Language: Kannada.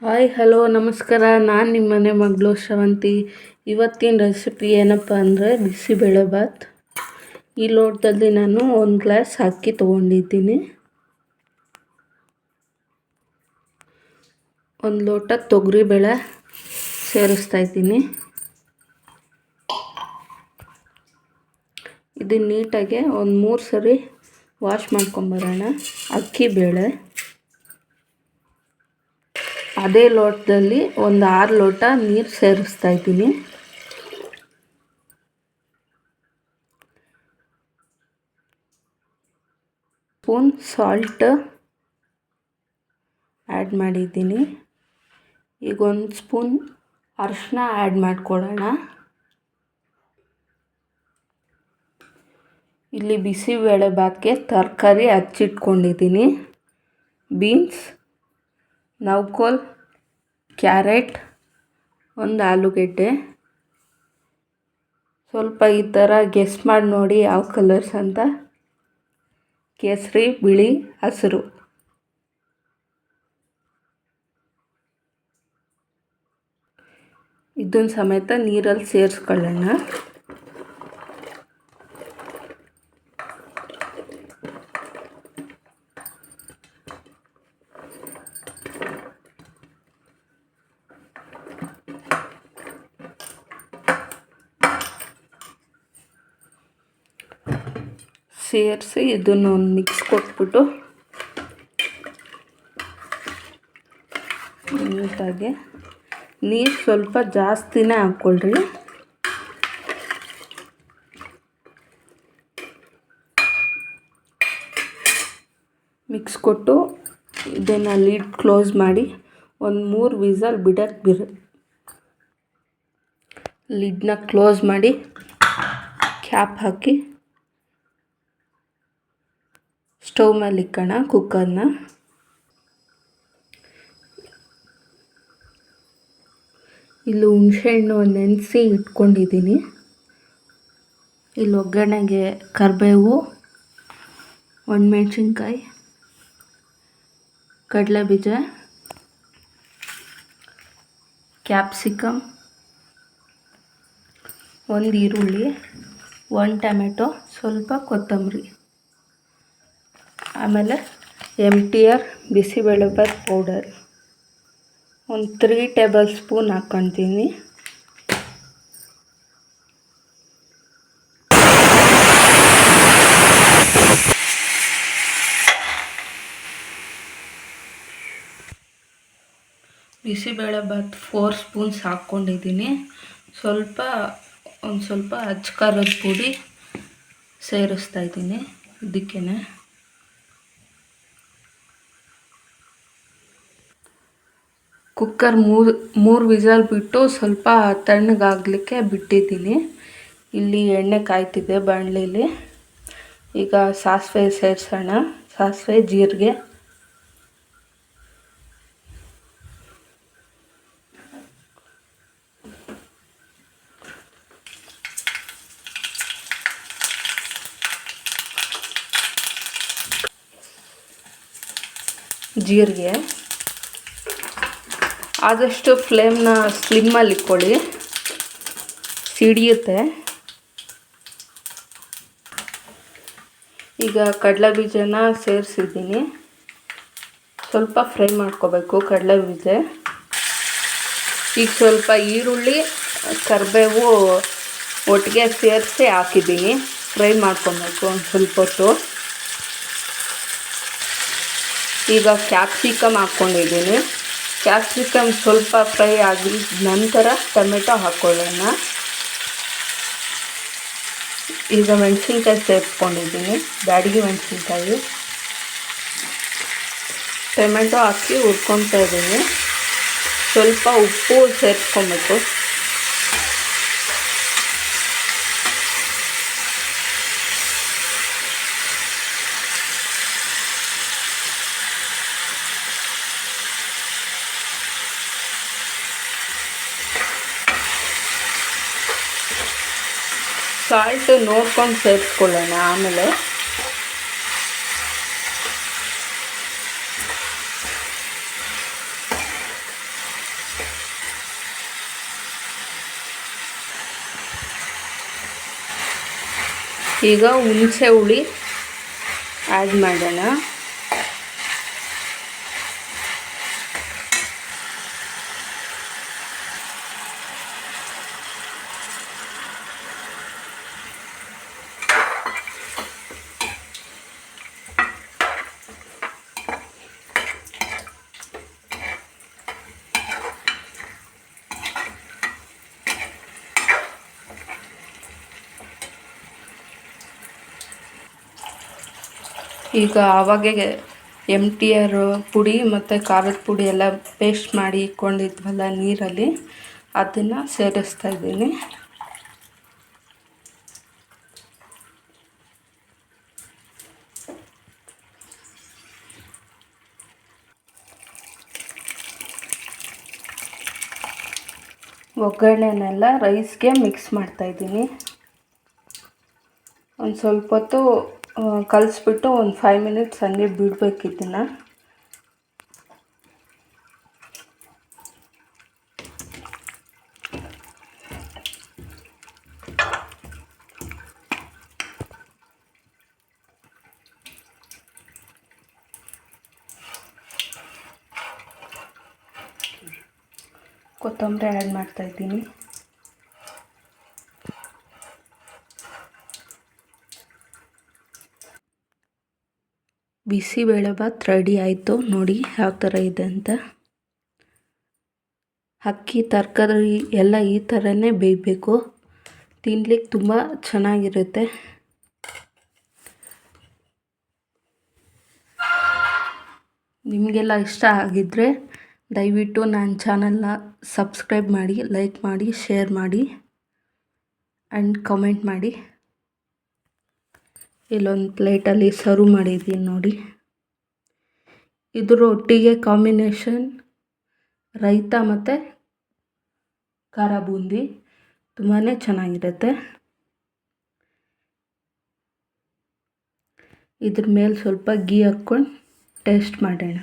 ಹಾಯ್ ಹಲೋ ನಮಸ್ಕಾರ. ನಾನು ನಿಮ್ಮ ಮನೆ ಮಗಳು ಶ್ರವಂತಿ. ಇವತ್ತಿನ ರೆಸಿಪಿ ಏನಪ್ಪ ಅಂದರೆ ಬಿಸಿಬೇಳೆಭಾತ್. ಈ ಲೋಟದಲ್ಲಿ ನಾನು 1 ಗ್ಲಾಸ್ ಅಕ್ಕಿ ತೊಗೊಂಡಿದ್ದೀನಿ. 1 ಲೋಟ ತೊಗರಿಬೇಳೆ ಸೇರಿಸ್ತಾ ಇದ್ದೀನಿ. ಇದನ್ನು ನೀಟಾಗಿ ಒಂದು 3 ಸರಿ ವಾಶ್ ಮಾಡ್ಕೊಂಬರೋಣ. ಅಕ್ಕಿ ಬೇಳೆ ಅದೇ ಲೋಟದಲ್ಲಿ ಒಂದು 6 ಲೋಟ ನೀರು ಸೇರಿಸ್ತಾ ಇದ್ದೀನಿ. ಸ್ಪೂನ್ ಸಾಲ್ಟ್ ಆ್ಯಡ್ ಮಾಡಿದ್ದೀನಿ. ಈಗ 1 ಸ್ಪೂನ್ ಅರಿಶಿನ ಆ್ಯಡ್ ಮಾಡ್ಕೊಳ್ಳೋಣ. ಇಲ್ಲಿ ಬಿಸಿಬೇಳೆಭಾತ್ಗೆ ತರಕಾರಿ ಹಚ್ಚಿಟ್ಕೊಂಡಿದ್ದೀನಿ. ಬೀನ್ಸ್, ನವಕೋಲ್, ಕ್ಯಾರೆಟ್, 1 ಆಲೂಗೆಡ್ಡೆ. ಸ್ವಲ್ಪ ಈ ಥರ ಗೆಸ್ ಮಾಡಿ ನೋಡಿ ಯಾವ ಕಲರ್ಸ್ ಅಂತ. ಕೇಸರಿ, ಬಿಳಿ, ಹಸಿರು. ಇದನ್ನು ಸಮೇತ ನೀರಲ್ಲಿ ಸೇರಿಸ್ಕೊಳ್ಳೋಣ. ಸೇರಿಸಿ ಇದನ್ನು ಒಂದು ಮಿಕ್ಸ್ ಕೊಟ್ಬಿಟ್ಟು ನೀಟಾಗಿ ನೀರು ಸ್ವಲ್ಪ ಜಾಸ್ತಿನೇ ಹಾಕ್ಕೊಳ್ರಿ. ಮಿಕ್ಸ್ ಕೊಟ್ಟು ಇದನ್ನು ಲಿಡ್ ಕ್ಲೋಸ್ ಮಾಡಿ ಒಂದು 3 ವಿಸಲ್ ಲಿಡ್ನ ಕ್ಲೋಸ್ ಮಾಡಿ ಕ್ಯಾಪ್ ಹಾಕಿ ಸ್ಟವ್ ಮೇಲೆ ಇಕ್ಕೋಣ ಕುಕ್ಕರ್ನ. ಇಲ್ಲಿ ಹುಣಸೆಹಣ್ಣು ನೆನೆಸಿ ಇಟ್ಕೊಂಡಿದ್ದೀನಿ. ಇಲ್ಲಿ ಒಗ್ಗರಣೆಗೆ ಕರಿಬೇವು, ಒಣಮೆಣ್ಸಿನ್ಕಾಯಿ, ಕಡಲೆಬೀಜ, ಕ್ಯಾಪ್ಸಿಕಮ್, 1 ಈರುಳ್ಳಿ, 1 ಟೊಮೆಟೊ, ಸ್ವಲ್ಪ ಕೊತ್ತಂಬರಿ, ಆಮೇಲೆ MTR ಬಿಸಿಬೇಳೆಭಾತ್ ಪೌಡರ್ ಒಂದು 3 ಟೇಬಲ್ ಸ್ಪೂನ್ ಹಾಕ್ಕೊತೀನಿ. ಬಿಸಿಬೇಳೆಭಾತ್ 4 ಸ್ಪೂನ್ಸ್ ಹಾಕ್ಕೊಂಡಿದ್ದೀನಿ. ಒಂದು ಸ್ವಲ್ಪ ಅಚ್ಚ ಖಾರದ ಪುಡಿ ಸೇರಿಸ್ತಾ ಇದ್ದೀನಿ. ಇದಕ್ಕೇ ಕುಕ್ಕರ್ 3 ವಿಸಲ್ ಬಿಟ್ಟು ಸ್ವಲ್ಪ ತಣ್ಣಗಾಗಲಿಕ್ಕೆ ಬಿಟ್ಟಿದ್ದೀನಿ. ಇಲ್ಲಿ ಎಣ್ಣೆ ಕಾಯ್ತಿದೆ ಬಾಣಲೆಯಲ್ಲಿ. ಈಗ ಸಾಸಿವೆ ಸೇರಿಸೋಣ. ಸಾಸಿವೆ, ಜೀರಿಗೆ, ಆದಷ್ಟು ಫ್ಲೇಮ್ನ ಸ್ಲಿಮ್ಮಲ್ಲಿ ಇಟ್ಕೊಳ್ಳಿ, ಸಿಡಿಯುತ್ತೆ. ಈಗ ಕಡಲೆಬೀಜನ ಸೇರಿಸಿದ್ದೀನಿ. ಸ್ವಲ್ಪ ಫ್ರೈ ಮಾಡ್ಕೋಬೇಕು ಕಡಲೆಬೀಜ. ಈಗ ಸ್ವಲ್ಪ ಈರುಳ್ಳಿ, ಕರಿಬೇವು ಒಟ್ಟಿಗೆ ಸೇರಿಸಿ ಹಾಕಿದ್ದೀನಿ. ಫ್ರೈ ಮಾಡ್ಕೊಬೇಕು ಒಂದು ಸ್ವಲ್ಪ ಹೊತ್ತು. ಈಗ ಕ್ಯಾಪ್ಸಿಕಮ್ ಹಾಕ್ಕೊಂಡಿದ್ದೀನಿ. ಕ್ಯಾಪ್ಸಿಕಮ್ ಸ್ವಲ್ಪ ಫ್ರೈ ಆಗಿದ ನಂತರ ಟೊಮೆಟೊ ಹಾಕ್ಕೊಳ್ಳೋಣ. ಈಗ ಮೆಣಸಿನ್ಕಾಯಿ ಸೇರಿಸ್ಕೊಂಡಿದ್ದೀನಿ, ಬ್ಯಾಡಗಿ ಮೆಣಸಿನ್ಕಾಯಿ. ಟೊಮೆಟೊ ಹಾಕಿ ಹುರ್ಕೊತಾ ಇದ್ದೀನಿ. ಸ್ವಲ್ಪ ಉಪ್ಪು ಸೇರಿಸ್ಕೊಬೇಕು. ಸಾಲ್ಟ್ ನೋಡ್ಕೊಂಡು ಸೇರಿಸ್ಕೊಳ್ಳೋಣ. ಆಮೇಲೆ ಈಗ ಹುಣಸೆ ಹುಳಿ ಆ್ಯಡ್ ಮಾಡೋಣ. ಈಗ ಆವಾಗೆ MTR ಪುಡಿ ಮತ್ತು ಖಾರದ ಪುಡಿ ಎಲ್ಲ ಪೇಸ್ಟ್ ಮಾಡಿ ಇಟ್ಕೊಂಡಿದ್ವಲ್ಲ ನೀರಲ್ಲಿ, ಅದನ್ನು ಸೇರಿಸ್ತಾ ಇದ್ದೀನಿ. ಒಗ್ಗರಣೆನೆಲ್ಲ ರೈಸ್ಗೆ ಮಿಕ್ಸ್ ಮಾಡ್ತಾಯಿದ್ದೀನಿ. ಒಂದು ಸ್ವಲ್ಪ ಹೊತ್ತು ಕಲಿಸ್ಬಿಟ್ಟು ಒಂದು 5 ಮಿನಿಟ್ಸ್ ಹಂಗೆ ಬಿಡಬೇಕು ಇದನ್ನು. ಕೊತ್ತಂಬರಿ ಆ್ಯಡ್ ಮಾಡ್ತಾಯಿದ್ದೀನಿ. ಬಿಸಿಬೇಳೆಭಾತ್ ರೆಡಿ ಆಯಿತು. ನೋಡಿ ಯಾವ ಥರ ಇದೆ ಅಂತ. ಅಕ್ಕಿ ತರಕಾರಿ ಎಲ್ಲ ಈ ಥರನೇ ಬೇಯಬೇಕು. ತಿನ್ಲಿಕ್ಕೆ ತುಂಬ ಚೆನ್ನಾಗಿರುತ್ತೆ. ನಿಮಗೆಲ್ಲ ಇಷ್ಟ ಆಗಿದ್ದರೆ ದಯವಿಟ್ಟು ನನ್ನ ಚಾನಲ್ನ ಸಬ್ಸ್ಕ್ರೈಬ್ ಮಾಡಿ, ಲೈಕ್ ಮಾಡಿ, ಶೇರ್ ಮಾಡಿ ಆ್ಯಂಡ್ ಕಮೆಂಟ್ ಮಾಡಿ. ಇಲ್ಲೊಂದು ಪ್ಲೇಟಲ್ಲಿ ಸರ್ವ್ ಮಾಡಿದ್ದೀನಿ ನೋಡಿ. ಇದ್ರ ಒಟ್ಟಿಗೆ ಕಾಂಬಿನೇಷನ್ ರೈತ ಮತ್ತು ಖಾರ ಬೂಂದಿ ತುಂಬಾ ಚೆನ್ನಾಗಿರುತ್ತೆ. ಇದ್ರ ಮೇಲೆ ಸ್ವಲ್ಪ ಗೀ ಹಾಕ್ಕೊಂಡು ಟೇಸ್ಟ್ ಮಾಡೋಣ.